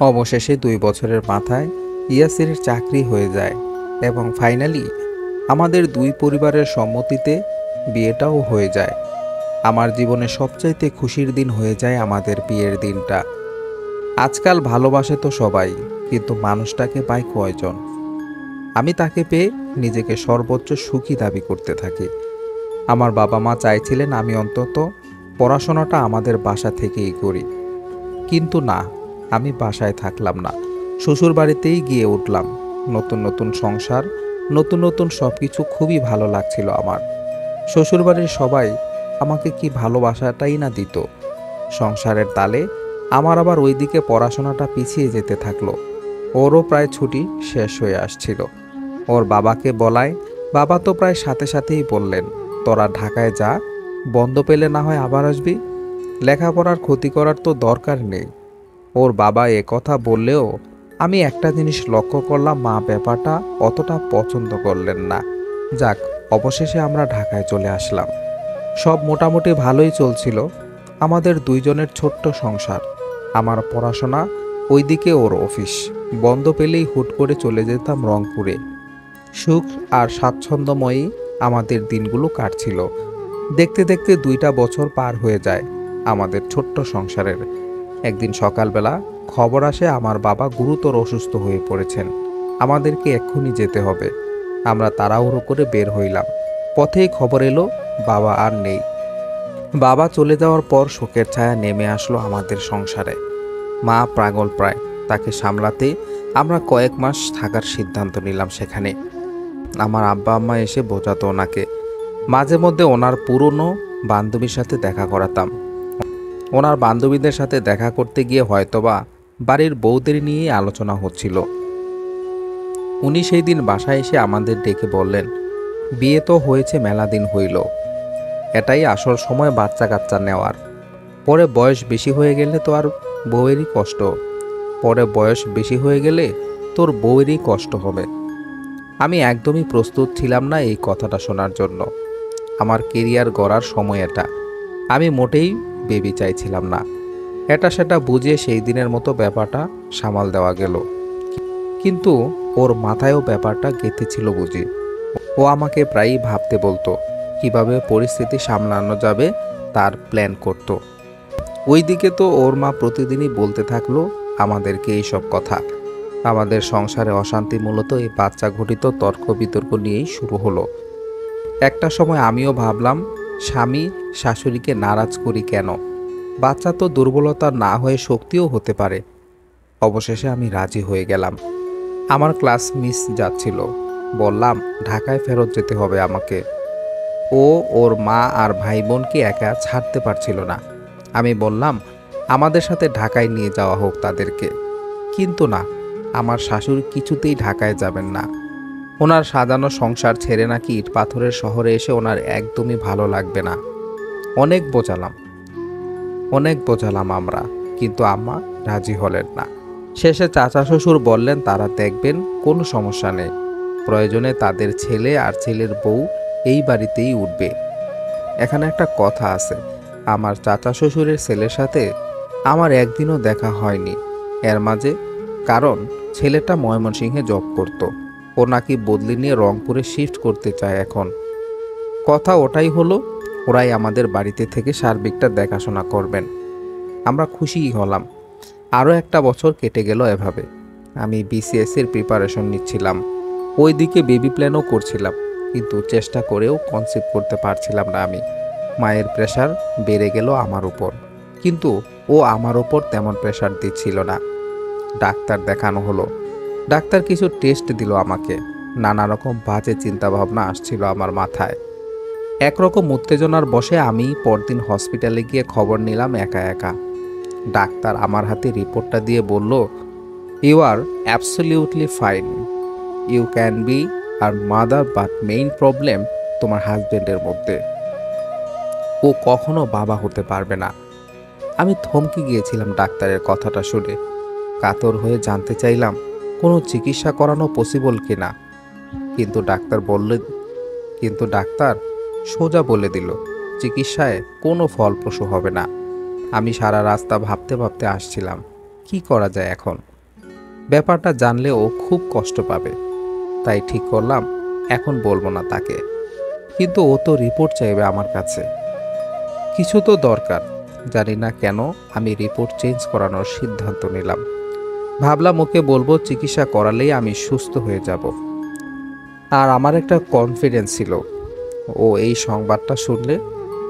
অবশেষে ২ বছরের মাথায় ইয়াসিরের চাকরি হয়ে যায় এবং ফাইনালি আমাদের দুই পরিবারের সম্মতিতে বিয়েটাও হয়ে যায়। আমার জীবনে সবচাইতে খুশির দিন হয়ে যায় আমাদের বিয়ের দিনটা। আজকাল ভালোবাসে তো সবাই, কিন্তু মানুষটাকে পায় কয়জন? আমি তাকে পেয়ে নিজেকে সর্বোচ্চ সুখী দাবি করতে থাকি। আমার বাবা মা চাইছিলেন আমি অন্তত পড়াশোনাটা আমাদের বাসা থেকেই করি, কিন্তু না, আমি বাসায় থাকলাম না, শ্বশুর বাড়িতেই গিয়ে উঠলাম। নতুন নতুন সংসার, নতুন নতুন সব কিছু খুবই ভালো লাগছিল আমার। শ্বশুরবাড়ির সবাই আমাকে কি ভালোবাসাটাই না দিত। সংসারের তালে আমার আবার ওইদিকে পড়াশোনাটা পিছিয়ে যেতে থাকলো। ওরও প্রায় ছুটি শেষ হয়ে আসছিল। ওর বাবাকে বলায় বাবা তো প্রায় সাথে সাথেই বললেন, তোরা ঢাকায় যা, বন্ধ পেলে না হয় আবার আসবি, লেখাপড়ার ক্ষতি করার তো দরকার নেই। ওর বাবা এ কথা বললেও আমি একটা জিনিস লক্ষ্য করলাম, মা ব্যাপারটা অতটা পছন্দ করলেন না। যাক, অবশেষে আমরা ঢাকায় চলে আসলাম। সব মোটামুটি ভালোই চলছিল আমাদের দুইজনের ছোট্ট সংসার। আমার পড়াশোনা, ওইদিকে ওর অফিস। বন্ধ পেলেই হুট করে চলে যেতাম রংপুরে। সুখ আর স্বাচ্ছন্দ্যময়ী আমাদের দিনগুলো কাটছিল। দেখতে দেখতে 2টা বছর পার হয়ে যায় আমাদের ছোট্ট সংসারের। একদিন সকালবেলা খবর আসে আমার বাবা গুরুতর অসুস্থ হয়ে পড়েছেন, আমাদেরকে এক্ষুনি যেতে হবে। আমরা তাড়াহুড়ো করে বের হইলাম। পথেই খবর এলো বাবা আর নেই। বাবা চলে যাওয়ার পর শোকের ছায়া নেমে আসলো আমাদের সংসারে। মা পাগল প্রায়, তাকে সামলাতে আমরা কয়েক মাস থাকার সিদ্ধান্ত নিলাম সেখানে। আমার আব্বা আম্মা এসে বোঝাতো ওনাকে। মাঝে মধ্যে ওনার পুরনো বান্ধবীর সাথে দেখা করাতাম। ওনার বান্ধবীদের সাথে দেখা করতে গিয়ে হয়তোবা বাড়ির বউদের নিয়েই আলোচনা হচ্ছিল। উনি সেই দিন বাসায় এসে আমাদের ডেকে বললেন, বিয়ে তো হয়েছে মেলা দিন হইল, এটাই আসল সময় বাচ্চা কাচ্চা নেওয়ার। পরে বয়স বেশি হয়ে গেলে তো আর বউয়েরই কষ্ট, পরে বয়স বেশি হয়ে গেলে তোর বউয়েরই কষ্ট হবে। আমি একদমই প্রস্তুত ছিলাম না এই কথাটা শোনার জন্য। আমার কেরিয়ার গড়ার সময় এটা। আমি মোটেই বেবি চাইছিলাম না। এটা সেটা বুঝিয়ে সেই দিনের মতো ব্যাপারটা সামাল দেওয়া গেল। কিন্তু ওর মাথায়ও ব্যাপারটা গেঁথেছিল বুঝি। ও আমাকে প্রায়ই ভাবতে বলতো, কিভাবে পরিস্থিতি সামলানো যাবে তার প্ল্যান করত। ওইদিকে তো ওর মা প্রতিদিনই বলতে থাকলো আমাদেরকে এইসব কথা। আমাদের সংসারে অশান্তি মূলত এই বাচ্চা ঘটিত তর্ক বিতর্ক নিয়েই শুরু হলো। একটা সময় আমিও ভাবলাম, স্বামী শাশুড়িকে নারাজ করি কেন? বাচ্চা তো দুর্বলতা না হয়ে শক্তিও হতে পারে। অবশেষে আমি রাজি হয়ে গেলাম। আমার ক্লাস মিস যাচ্ছিল। বললাম ঢাকায় ফেরত যেতে হবে আমাকে। ও ওর মা আর ভাই বোনকে একা ছাড়তে পারছিল না। আমি বললাম আমাদের সাথে ঢাকায় নিয়ে যাওয়া হোক তাদেরকে। কিন্তু না, আমার শাশুড়ি কিছুতেই ঢাকায় যাবেন না। ওনার সাজানো সংসার ছেড়ে নাকি ইট পাথরের শহরে এসে ওনার একদমই ভালো লাগবে না। অনেক বোঝালাম আমরা, কিন্তু আম্মা রাজি হলেন না। শেষে চাচা শ্বশুর বললেন তারা দেখবেন, কোনো সমস্যা নেই, প্রয়োজনে তাদের ছেলে আর ছেলের বউ এই বাড়িতেই উঠবে। এখানে একটা কথা আছে, আমার চাচা শ্বশুরের ছেলের সাথে আমার একদিনও দেখা হয়নি এর মাঝে। কারণ ছেলেটা ময়মনসিংহে জব করত, ও নাকি বদলি নিয়ে রংপুরে শিফট করতে চায় এখন। কথা ওটাই হলো, ওরাই আমাদের বাড়িতে থেকে সার্বিকটা দেখাশোনা করবেন। আমরা খুশিই হলাম। আরও একটা বছর কেটে গেল এভাবে। আমি বিসিএসের প্রিপারেশন নিচ্ছিলাম, ওইদিকে বেবি প্ল্যানও করছিলাম, কিন্তু চেষ্টা করেও কনসিভ করতে পারছিলাম না আমি। মায়ের প্রেশার বেড়ে গেল আমার উপর, কিন্তু ও আমার ওপর তেমন প্রেশার দিচ্ছিল না। ডাক্তার দেখানো হলো। ডাক্তার কিছু টেস্ট দিল আমাকে। নানা রকম বাজে চিন্তাভাবনা আসছিল আমার মাথায়। একরকম উত্তেজনার বশে আমি পরদিন হসপিটালে গিয়ে খবর নিলাম একা একা। ডাক্তার আমার হাতে রিপোর্টটা দিয়ে বলল, you are absolutely fine, you can be a mother, but main problem তোমার হাজবেন্ডের মধ্যে, ও কখনো বাবা হতে পারবে না। আমি থমকে গিয়েছিলাম ডাক্তারের কথাটা শুনে। কাতর হয়ে জানতে চাইলাম কোনো চিকিৎসা করানো পসিবল কিনা। কিন্তু ডাক্তার সোজা বলে দিল, চিকিৎসায় কোনো ফলপ্রসূ হবে না। আমি সারা রাস্তা ভাবতে ভাবতে আসছিলাম কি করা যায় এখন। ব্যাপারটা জানলে ও খুব কষ্ট পাবে, তাই ঠিক করলাম এখন বলবো না তাকে। কিন্তু ও তো রিপোর্ট চাইবে আমার কাছে, কিছু তো দরকার। জানি না কেন আমি রিপোর্ট চেঞ্জ করানোর সিদ্ধান্ত নিলাম। ভাবলাম ওকে বলবো চিকিৎসা করালেই আমি সুস্থ হয়ে যাব। আর আমার একটা কনফিডেন্স ছিল, ও এই সংবাদটা শুনলে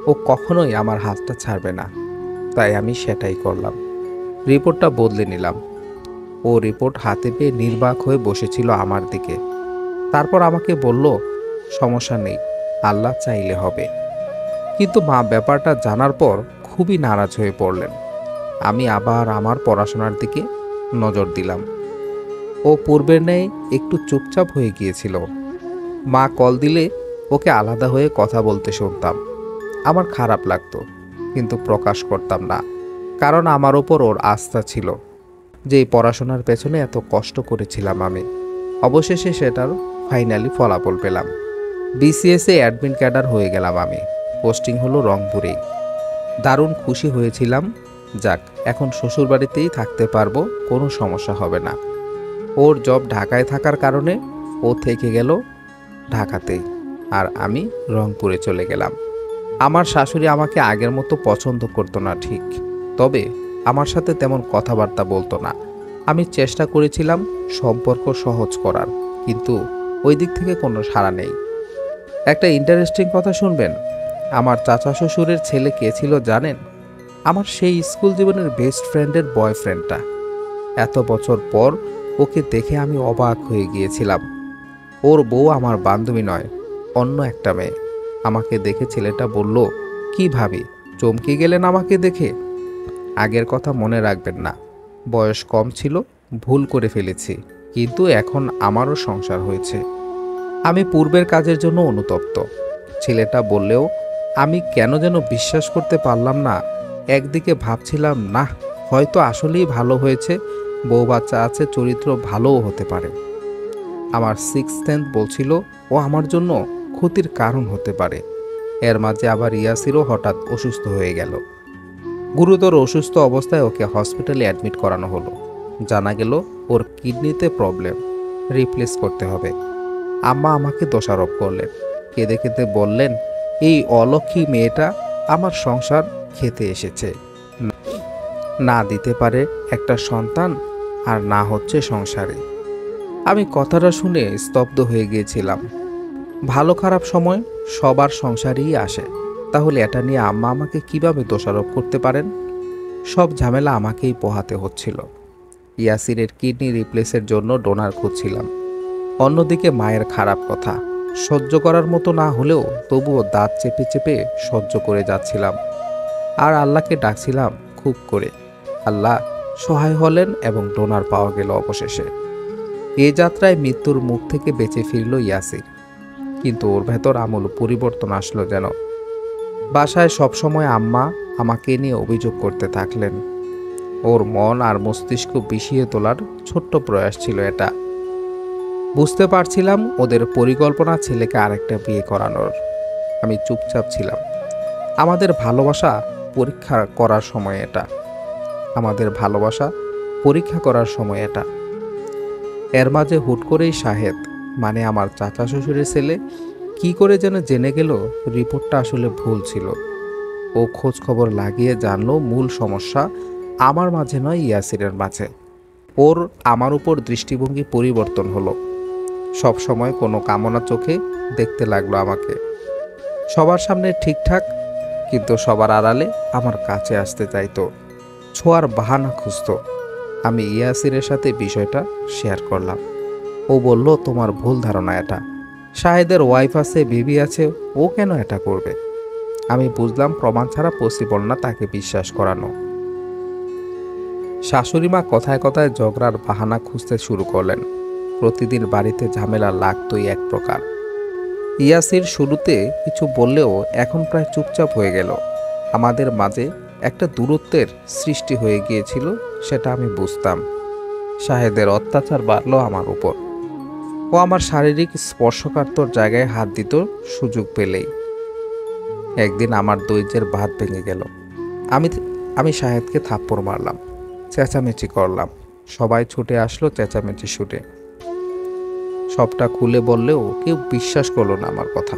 ও কখনোই আমার হাতটা ছাড়বে না। তাই আমি সেটাই করলাম, রিপোর্টটা বদলে নিলাম। ও রিপোর্ট হাতে পেয়ে নির্বাক হয়ে বসেছিল আমার দিকে। তারপর আমাকে বলল, সমস্যা নেই, আল্লাহ চাইলে হবে। কিন্তু মা ব্যাপারটা জানার পর খুবই নারাজ হয়ে পড়লেন। আমি আবার আমার পড়াশোনার দিকে নজর দিলাম। ও পূর্বের ন্যায় একটু চুপচাপ হয়ে গিয়েছিল। মা কল দিলে ওকে আলাদা হয়ে কথা বলতে শুনতাম। আমার খারাপ লাগতো, কিন্তু প্রকাশ করতাম না, কারণ আমার ওপর ওর আস্থা ছিল। যে এই পড়াশোনার পেছনে এত কষ্ট করেছিলাম আমি, অবশেষে সেটার ফাইনালি ফলাফল পেলাম। বিসিএসে অ্যাডমিন ক্যাডার হয়ে গেলাম আমি। পোস্টিং হলো রংপুরেই। দারুণ খুশি হয়েছিলাম। যাক, এখন শ্বশুরবাড়িতেই থাকতে পারবো, কোনো সমস্যা হবে না। ওর জব ঢাকায় থাকার কারণে ও থেকে গেল ঢাকাতেই, আর আমি রংপুরে চলে গেলাম। আমার শাশুড়ি আমাকে আগের মতো পছন্দ করতো না ঠিক, তবে আমার সাথে তেমন কথাবার্তা বলতো না। আমি চেষ্টা করেছিলাম সম্পর্ক সহজ করার, কিন্তু ওই দিক থেকে কোনো সাড়া নেই। একটা ইন্টারেস্টিং কথা শুনবেন। আমার চাচা শ্বশুরের ছেলে কে ছিল জানেন? আমার সেই স্কুল জীবনের বেস্ট ফ্রেন্ডের বয়ফ্রেন্ডটা। এত বছর পর ওকে দেখে আমি অবাক হয়ে গিয়েছিলাম। ওর বউ আমার বান্ধবী নয়, অন্য একটা মেয়ে। আমাকে দেখে ছেলেটা বলল, কি ভাবি, চমকে গেলেন আমাকে দেখে? আগের কথা মনে রাখবেন না, বয়স কম ছিল, ভুল করে ফেলেছি, কিন্তু এখন আমারও সংসার হয়েছে। আমি পূর্বের কাজের জন্য অনুতপ্ত। ছেলেটা বললেও আমি কেন যেন বিশ্বাস করতে পারলাম না। একদিকে ভাবছিলাম, না, হয়তো আসলেই ভালো হয়েছে, বউ বাচ্চা আছে, চরিত্র ভালোও হতে পারে। আমার সিক্স সেন্স বলছিল ও আমার জন্য ক্ষতির কারণ হতে পারে। এর মাঝে আবার ইয়াসিরও হঠাৎ অসুস্থ হয়ে গেল। গুরুতর অসুস্থ অবস্থায় ওকে হসপিটালে অ্যাডমিট করানো হলো। জানা গেল ওর কিডনিতে প্রবলেম, রিপ্লেস করতে হবে। আম্মা আমাকে দোষারোপ করলেন, কেঁদে কেঁদে বললেন, এই অলক্ষী মেয়েটা আমার সংসার খেতে এসেছে, না দিতে পারে একটা সন্তান, আর না হচ্ছে সংসারে। আমি কথাটা শুনে স্তব্ধ হয়ে গিয়েছিলাম। ভালো খারাপ সময় সবার সংসারেই আসে, তাহলে এটা নিয়ে আম্মা আমাকে কিভাবে দোষারোপ করতে পারেন? সব ঝামেলা আমাকেই পোহাতে হচ্ছিল। ইয়াসিরের কিডনি রিপ্লেসের জন্য ডোনার খুঁজছিলাম। অন্যদিকে মায়ের খারাপ কথা সহ্য করার মতো না হলেও তবুও দাঁত চেপে চেপে সহ্য করে যাচ্ছিলাম। আর আল্লাহকে ডাকছিলাম খুব করে। আল্লাহ সহায় হলেন এবং ডোনার পাওয়া গেল অবশেষে। এ যাত্রায় মৃত্যুর মুখ থেকে বেঁচে ফিরল ইয়াসির, কিন্তু ওর ভেতর আমূল পরিবর্তন আসলো যেন। বাসায় সবসময় আম্মা আমাকে নিয়ে অভিযোগ করতে থাকলেন। ওর মন আর মস্তিষ্ক বিষিয়ে তোলার ছোট্ট প্রয়াস ছিল এটা। বুঝতে পারছিলাম ওদের পরিকল্পনা ছেলেকে আরেকটা বিয়ে করানোর। আমি চুপচাপ ছিলাম। আমাদের ভালোবাসা পরীক্ষা করার সময় এটা। আমাদের ভালোবাসা পরীক্ষা করার সময় এটা। এর মাঝে হুট করেই শাহেদ, মানে আমার চাচা শ্বশুরের ছেলে, কি করে যেন জেনে গেল রিপোর্টটা আসলে ভুল ছিল। ও খোঁজ খবর লাগিয়ে জানলো মূল সমস্যা আমার মাঝে নয়, ইয়াসিরের মাঝে। ওর আমার উপর দৃষ্টিভঙ্গি পরিবর্তন হলো। সব সময় কোনো কামনা চোখে দেখতে লাগলো আমাকে। সবার সামনে ঠিকঠাক, কিন্তু সবার আড়ালে আমার কাছে আসতে চাইতো, ছোঁয়ার বাহানা খুঁজতো। আমি ইয়াসিরের সাথে বিষয়টা শেয়ার করলাম। ও বলল, তোমার ভুল ধারণা এটা। শাহেদের ওয়াইফ আছে, বেবি আছে, ও কেন এটা করবে? আমি বুঝলাম প্রমাণ ছাড়া পসিবল না তাকে বিশ্বাস করানো। শাশুড়িমা কথায় কথায় ঝগড়ার বাহানা খুঁজতে শুরু করলেন। প্রতিদিন বাড়িতে ঝামেলা লাগতোই এক প্রকার। ইয়াসির শুরুতে কিছু বললেও এখন প্রায় চুপচাপ হয়ে গেল। আমাদের মাঝে একটা দূরত্বের সৃষ্টি হয়ে গিয়েছিল, সেটা আমি বুঝতাম। শাহেদের অত্যাচার বাড়ল আমার উপর। ও আমার শারীরিক স্পর্শকাতর জায়গায় হাত দিত সুযোগ পেলেই। একদিন আমার ধৈর্যের বাঁধ ভেঙে গেল। আমি শাহেদকে থাপ্পড় মারলাম, চেঁচামেচি করলাম। সবাই ছুটে আসলো চেঁচামেচি শুনে। সবটা খুলে বললেও কেউ বিশ্বাস করলো না আমার কথা,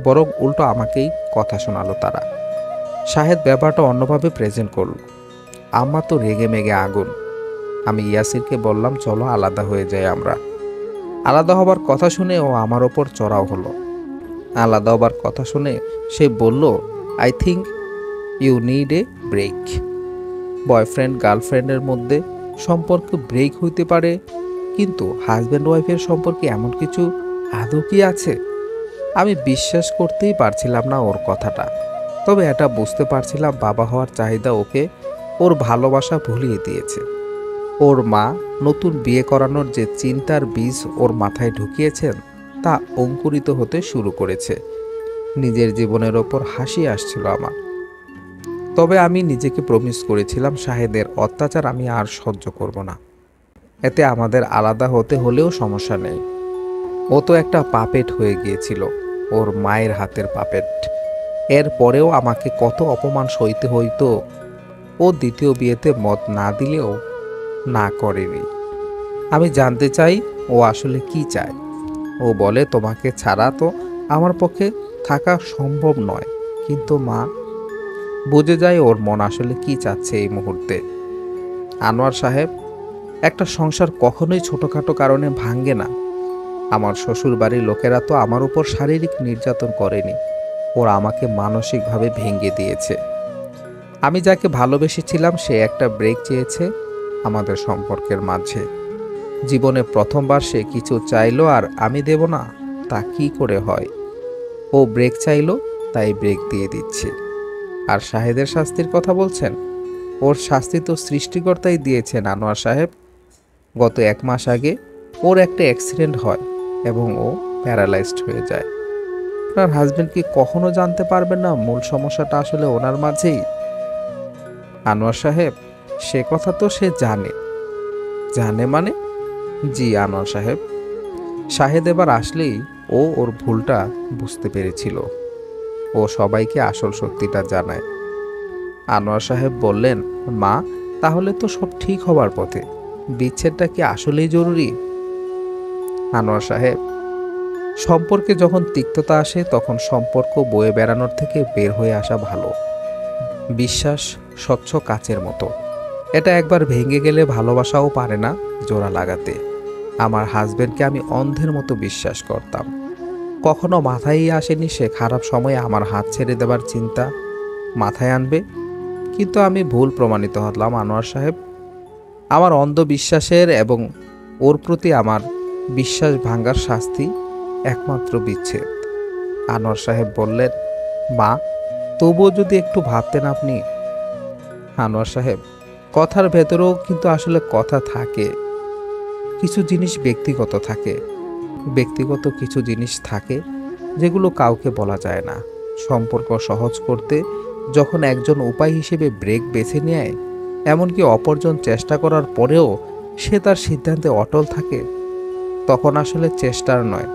বরং উল্টো আমাকেই কথা শোনালো তারা। শাহেদ ব্যাপারটা অন্যভাবে প্রেজেন্ট করলো। আম্মা তো রেগে মেগে আগুন। আমি ইয়াসিরকে বললাম, চলো আলাদা হয়ে যাই আমরা। আলাদা হবার কথা শুনে ও আমার ওপর চড়াও হলো। আলাদা হবার কথা শুনে সে বলল, I think you need a break. Boyfriend গার্লফ্রেন্ডের মধ্যে সম্পর্ক ব্রেক হইতে পারে, কিন্তু হাজব্যান্ড ওয়াইফের সম্পর্কে এমন কিছু আদৌ কি আছে? আমি বিশ্বাস করতেই পারছিলাম না ওর কথাটা। তবে এটা বুঝতে পারছিলাম বাবা হওয়ার চাহিদা ওকে ওর ভালোবাসা ভুলিয়ে দিয়েছে। ওর মা নতুন বিয়ে করানোর যে চিন্তার বীজ ওর মাথায় ঢুকিয়েছেন তা অঙ্কুরিত হতে শুরু করেছে। নিজের জীবনের ওপর হাসি আসছিল আমার। তবে আমি নিজেকে প্রমিস করেছিলাম শাহেদের অত্যাচার আমি আর সহ্য করব না। এতে আমাদের আলাদা হতে হলেও সমস্যা নেই। ও তো একটা পাপেট হয়ে গিয়েছিল, ওর মায়ের হাতের পাপেট। এর পরেও আমাকে কত অপমান সইতে হইতো। ও দ্বিতীয় বিয়েতে মত না দিলেও না করেনি। আমি জানতে চাই ও আসলে কি চায়। ও বলে, তোমাকে ছাড়া তো আমার পক্ষে থাকা সম্ভব নয়। কিন্তু মা, বুঝে যায় ওর মন আসলে কি চাচ্ছে এই মুহূর্তে। আনোয়ার সাহেব, একটা সংসার কখনোই ছোটোখাটো কারণে ভাঙ্গে না। আমার শ্বশুর বাড়ির লোকেরা তো আমার উপর শারীরিক নির্যাতন করেনি, ওরা আমাকে মানসিকভাবে ভেঙে দিয়েছে। আমি যাকে ভালোবেসেছিলাম সে একটা ব্রেক চেয়েছে আমাদের সম্পর্কের মাঝে। জীবনে প্রথমবার সে কিছু চাইলো আর আমি দেব না, তা কি করে হয়? ও ব্রেক চাইলো, তাই ব্রেক দিয়ে দিচ্ছি। আর শাহেদের শাস্তির কথা বলছেন, ওর শাস্তি তো সৃষ্টিকর্তাই দিয়েছেন আনোয়ার সাহেব। গত 1 মাস আগে ওর একটা অ্যাক্সিডেন্ট হয় এবং ও প্যারালাইজড হয়ে যায়। আপনার হাজবেন্ড কি কখনো জানতে পারবেন না মূল সমস্যাটা আসলে ওনার মাঝেই? আনোয়ার সাহেব, সে কথা তো সে জানে। জানে মানে? জি আনোয়ার সাহেব, শাহেদ এবার আসলেই ও ওর ভুলটা বুঝতে পেরেছিল। ও সবাইকে আসল সত্যিটা জানায়। আনোয়ার সাহেব বললেন, মা, তাহলে তো সব ঠিক হবার পথে। বিচ্ছেদটা কি আসলেই জরুরি? আনোয়ার সাহেব, সম্পর্কে যখন তিক্ততা আসে তখন সম্পর্ক বয়ে বেড়ানোর থেকে বের হয়ে আসা ভালো। বিশ্বাস স্বচ্ছ কাচের মতো, এটা একবার ভেঙে গেলে ভালোবাসাও পারে না জোড়া লাগাতে। আমার হাজবেন্ডকে আমি অন্ধের মতো বিশ্বাস করতাম। কখনো মাথায়ই আসেনি সে খারাপ সময়ে আমার হাত ছেড়ে দেবার চিন্তা মাথায় আনবে। কিন্তু আমি ভুল প্রমাণিত হলাম আনোয়ার সাহেব। আমার অন্ধ বিশ্বাসের এবং ওর প্রতি আমার বিশ্বাস ভাঙার শাস্তি একমাত্র বিচ্ছেদ। আনোয়ার সাহেব বললেন, মা, তবুও যদি একটু ভাবতেন আপনি। আনোয়ার সাহেব, কথার ভেতরেও কিন্তু আসলে কথা থাকে। কিছু জিনিস ব্যক্তিগত থাকে, ব্যক্তিগত কিছু জিনিস থাকে যেগুলো কাউকে বলা যায় না। সম্পর্ক সহজ করতে যখন একজন উপায় হিসেবে ব্রেক বেছে নেয়, এমনকি অপরজন চেষ্টা করার পরেও সে তার সিদ্ধান্তে অটল থাকে, তখন আসলে চেষ্টার নয়,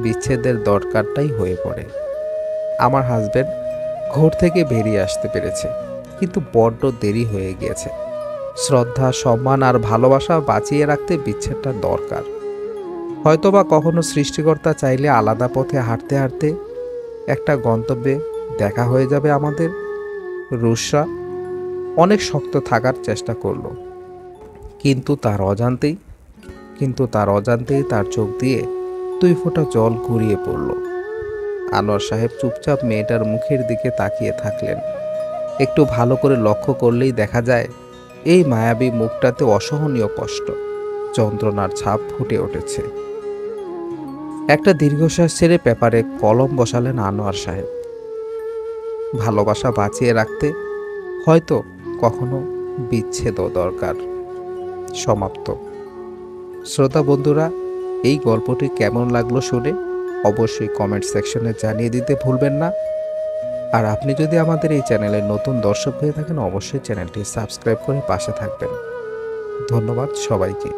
বিচ্ছেদের দরকারটাই হয়ে পড়ে। আমার হাজবেন্ড ঘর থেকে বেরিয়ে আসতে পেরেছে, কিন্তু বড্ড দেরি হয়ে গিয়েছে। শ্রদ্ধা, সম্মান আর ভালোবাসা বাঁচিয়ে রাখতে বিচ্ছেদটা দরকার। হয়তোবা কখনো সৃষ্টিকর্তা চাইলে আলাদা পথে হাঁটতে হাঁটতে একটা গন্তব্যে দেখা হয়ে যাবে আমাদের। রুশা অনেক শক্ত থাকার চেষ্টা করলো, কিন্তু তার অজান্তেই তার চোখ দিয়ে 2 ফোঁটা জল গড়িয়ে পড়ল। আনোয়ার সাহেব চুপচাপ মেয়েটার মুখের দিকে তাকিয়ে থাকলেন। একটু ভালো করে লক্ষ্য করলেই দেখা যায় এই মায়াবী মুখটাতে অসহনীয় কষ্ট, যন্ত্রণার ছাপ ফুটে উঠেছে। একটা দীর্ঘশ্বাস ছেড়ে পেপারে কলম বসালেন আনোয়ার সাহেব। ভালোবাসা বাঁচিয়ে রাখতে হয়তো কখনো বিচ্ছেদও দরকার। সমাপ্ত। শ্রোতা বন্ধুরা, এই গল্পটি কেমন লাগলো শুনে অবশ্যই কমেন্ট সেকশনে জানিয়ে দিতে ভুলবেন না। আর আপনি যদি আমাদের এই চ্যানেলের নতুন দর্শক হয়ে থাকেন, অবশ্যই চ্যানেলটি সাবস্ক্রাইব করে পাশে থাকবেন। ধন্যবাদ সবাইকে।